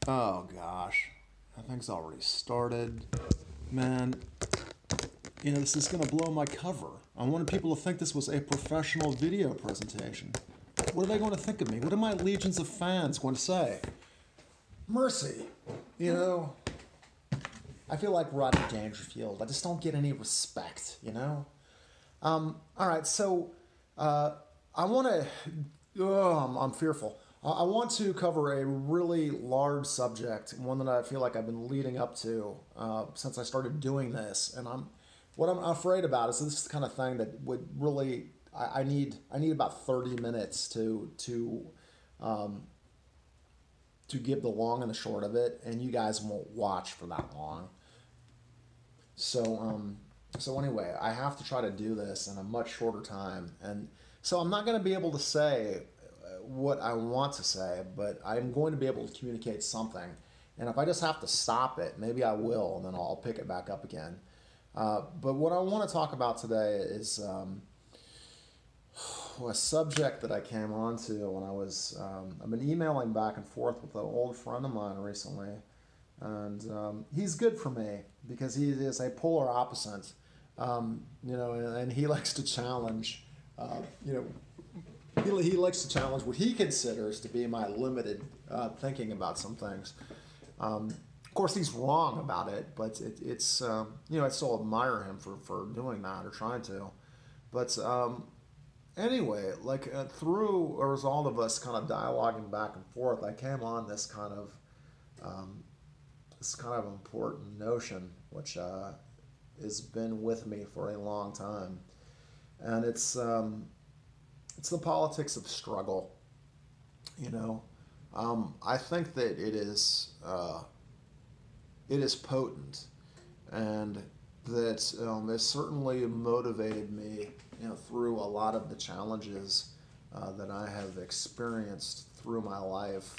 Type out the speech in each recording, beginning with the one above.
Oh gosh, that thing's already started. Man, this is gonna blow my cover. I wanted people to think this was a professional video presentation. What are they going to think of me? What are my legions of fans going to say? Mercy, you know, I feel like Rodney Dangerfield. I just don't get any respect, you know? All right, so I want to. Oh, I'm fearful. I want to cover a really large subject, one that I feel like I've been leading up to since I started doing this, and what I'm afraid about is this is the kind of thing that would really I need about 30 minutes to give the long and the short of it, and you guys won't watch for that long. So anyway, I have to try to do this in a much shorter time, and so I'm not going to be able to say what I want to say, but I'm going to be able to communicate something. And if I just have to stop it, maybe I will, and then I'll pick it back up again. But what I want to talk about today is a subject that I came onto when I've been emailing back and forth with an old friend of mine recently, and he's good for me because he is a polar opposite, and he likes to challenge, you know, he likes to challenge what he considers to be my limited thinking about some things. Of course, he's wrong about it, but it's I still admire him for doing that or trying to. But anyway, like through a result of us kind of dialoguing back and forth, I came on this kind of important notion, which has been with me for a long time, and it's the politics of struggle. You know, I think that it is potent, and that it certainly motivated me, through a lot of the challenges that I have experienced through my life.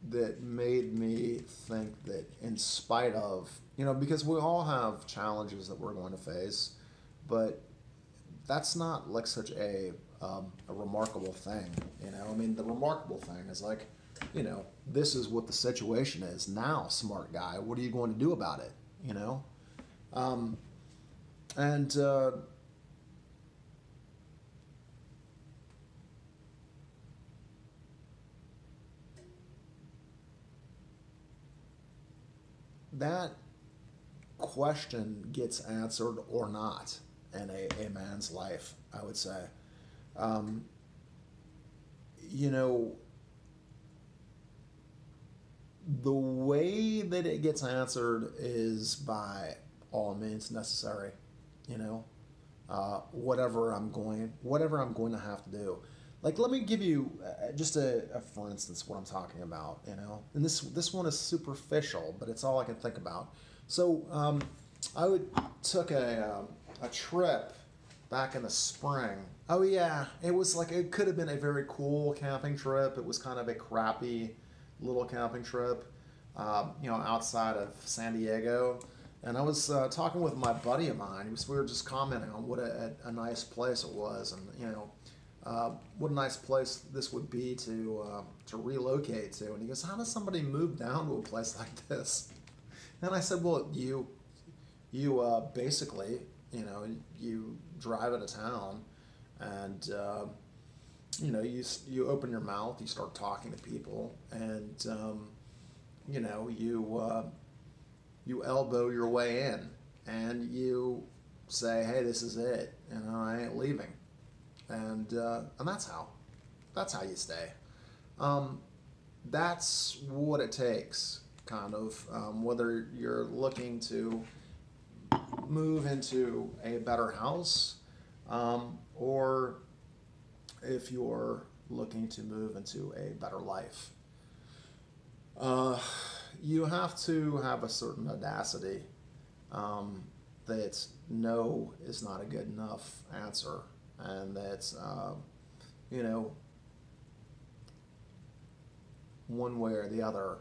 That made me think that, in spite of, because we all have challenges that we're going to face, but that's not like such a remarkable thing. I mean, the remarkable thing is like, this is what the situation is now, smart guy. What are you going to do about it? Um, and that question gets answered or not in a man's life, I would say. Um, you know, the way that it gets answered is by all means necessary. You know, whatever I'm going to have to do. Like, let me give you just a for instance what I'm talking about. And this one is superficial, but it's all I can think about. So took a trip back in the spring. Oh yeah, it was like it could have been a very cool camping trip. It was kind of a crappy little camping trip, outside of San Diego. And I was talking with my buddy of mine. We were just commenting on what a nice place it was, and what a nice place this would be to relocate to. And he goes, "How does somebody move down to a place like this?" And I said, "Well, you basically, you drive into town, and you open your mouth, you start talking to people, and you elbow your way in, and you say, 'Hey, this is it. I ain't leaving,' and that's how you stay. Um, that's what it takes, kind of, whether you're looking to move into a better house, or if you're looking to move into a better life. Uh, you have to have a certain audacity, um, that no is not a good enough answer, and that, you know, one way or the other,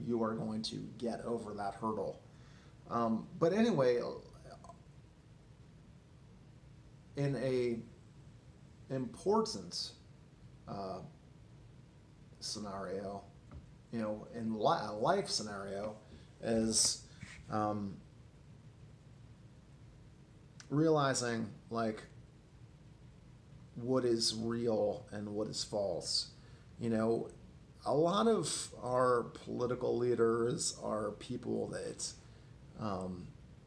you are going to get over that hurdle. But anyway, in a important uh, scenario, in a life scenario, is realizing like what is real and what is false. You know, a lot of our political leaders are people that,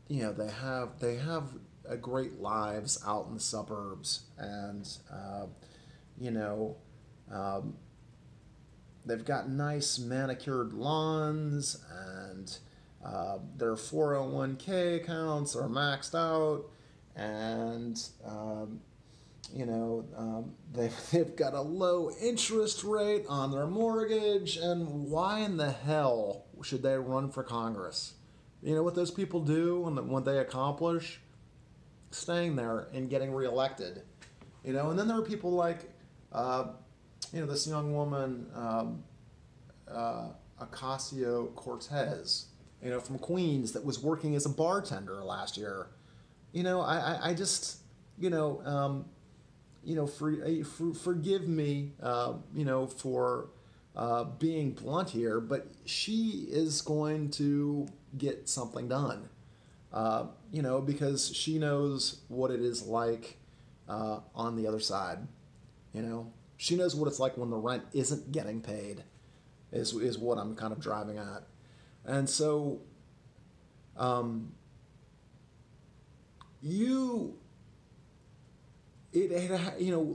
they have a great lives out in the suburbs, and you know, um, they've got nice manicured lawns, and their 401k accounts are maxed out, and they've got a low interest rate on their mortgage, and why in the hell should they run for Congress? You know what those people do when they accomplish? Staying there and getting reelected. And then there are people like, this young woman, Ocasio-Cortez, from Queens, that was working as a bartender last year. I just, forgive me, for being blunt here, but she is going to get something done, because she knows what it is like on the other side. She knows what it's like when the rent isn't getting paid, is what I'm kind of driving at. And so,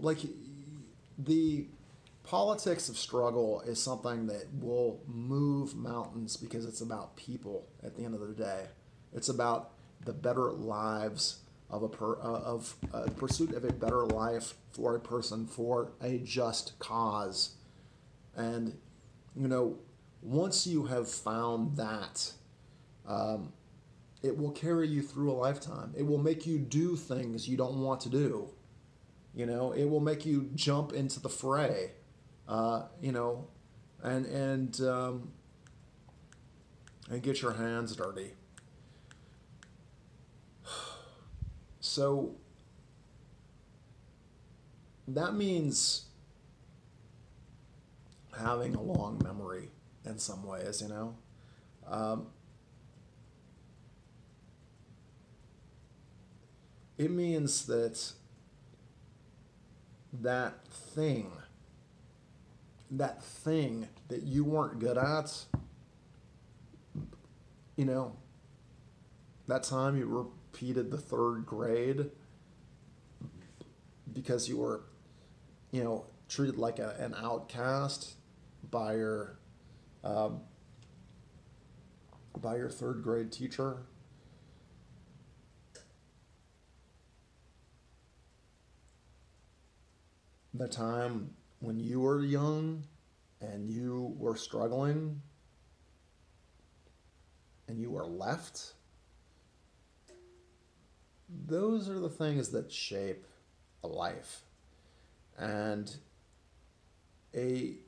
like the politics of struggle is something that will move mountains, because it's about people at the end of the day. It's about the better lives of a pursuit of a better life for a person, for a just cause. And once you have found that, it will carry you through a lifetime. It will make you do things you don't want to do. It will make you jump into the fray. And get your hands dirty. So that means having a long memory in some ways, it means that that thing that you weren't good at, that time you repeated the third grade because you were, treated like an outcast by your third grade teacher. The time when you were young and you were struggling and you were left. Those are the things that shape a life. And in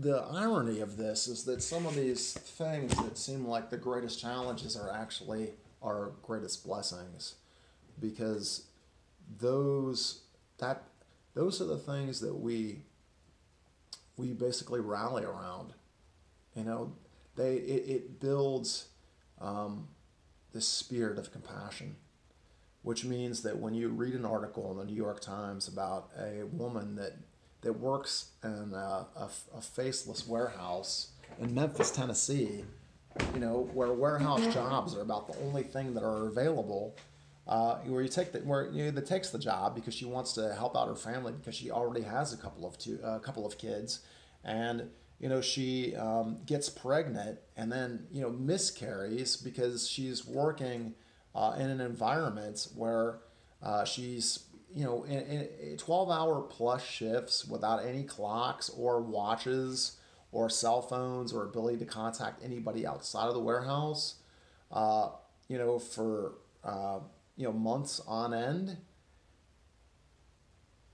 the irony of this is that some of these things that seem like the greatest challenges are actually our greatest blessings, because those are the things that we basically rally around. It builds this spirit of compassion, which means that when you read an article in the New York Times about a woman that works in a faceless warehouse in Memphis, Tennessee, where warehouse jobs are about the only thing that are available, that takes the job because she wants to help out her family, because she already has a couple of kids, and she gets pregnant and then miscarries because she's working in an environment where she's in 12-hour plus shifts without any clocks or watches or cell phones or ability to contact anybody outside of the warehouse, for months on end,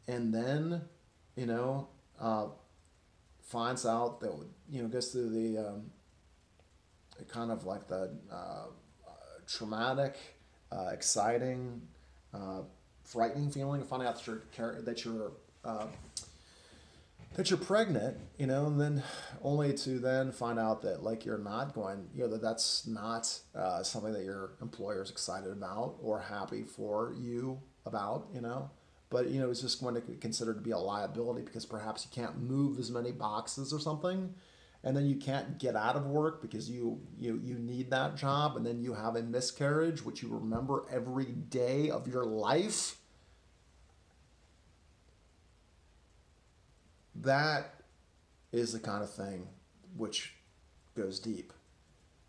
and then finds out that goes through the kind of like the traumatic, exciting, frightening feeling of finding out that that you're pregnant, you know, and then only to then find out that like you're not going, you know, that that's not something that your employer is excited about or happy for you about, you know. But you know, it's just going to be considered to be a liability because perhaps you can't move as many boxes or something, and then you can't get out of work because you need that job, and then you have a miscarriage, which you remember every day of your life. That is the kind of thing which goes deep,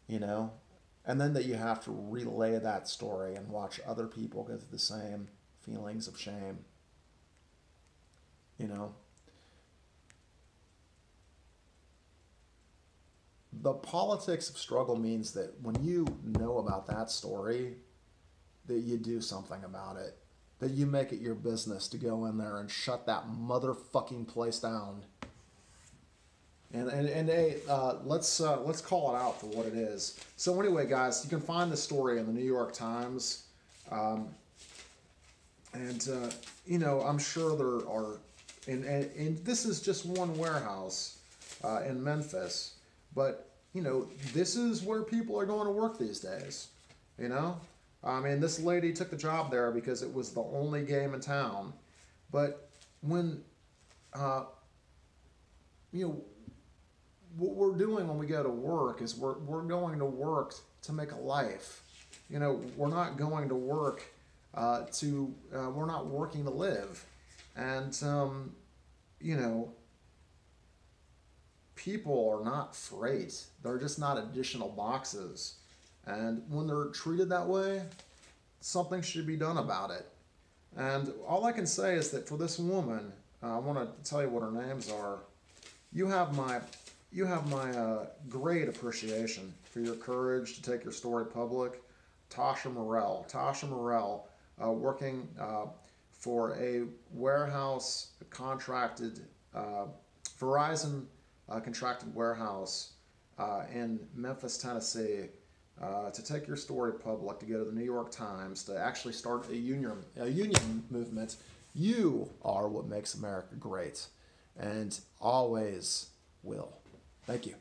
you know? And then that you have to relay that story and watch other people go through the same feelings of shame, you know? The politics of struggle means that when you know about that story, that you do something about it. That you make it your business to go in there and shut that motherfucking place down. And hey, let's call it out for what it is. So anyway, guys, you can find the story in the New York Times, and you know, I'm sure there are, and this is just one warehouse in Memphis, but you know, this is where people are going to work these days. You know, I mean, this lady took the job there because it was the only game in town. But when, you know, what we're doing when we go to work is we're going to work to make a life. You know, we're not going to work we're not working to live. And, you know, people are not freight. They're just not additional boxes. And when they're treated that way, something should be done about it. And all I can say is that for this woman, I want to tell you what her names are. You have my great appreciation for your courage to take your story public. Tasha Morell, working for a warehouse contracted, Verizon contracted warehouse in Memphis, Tennessee. To take your story public, to go to the New York Times, to actually start a union movement. You are what makes America great, and always will. Thank you.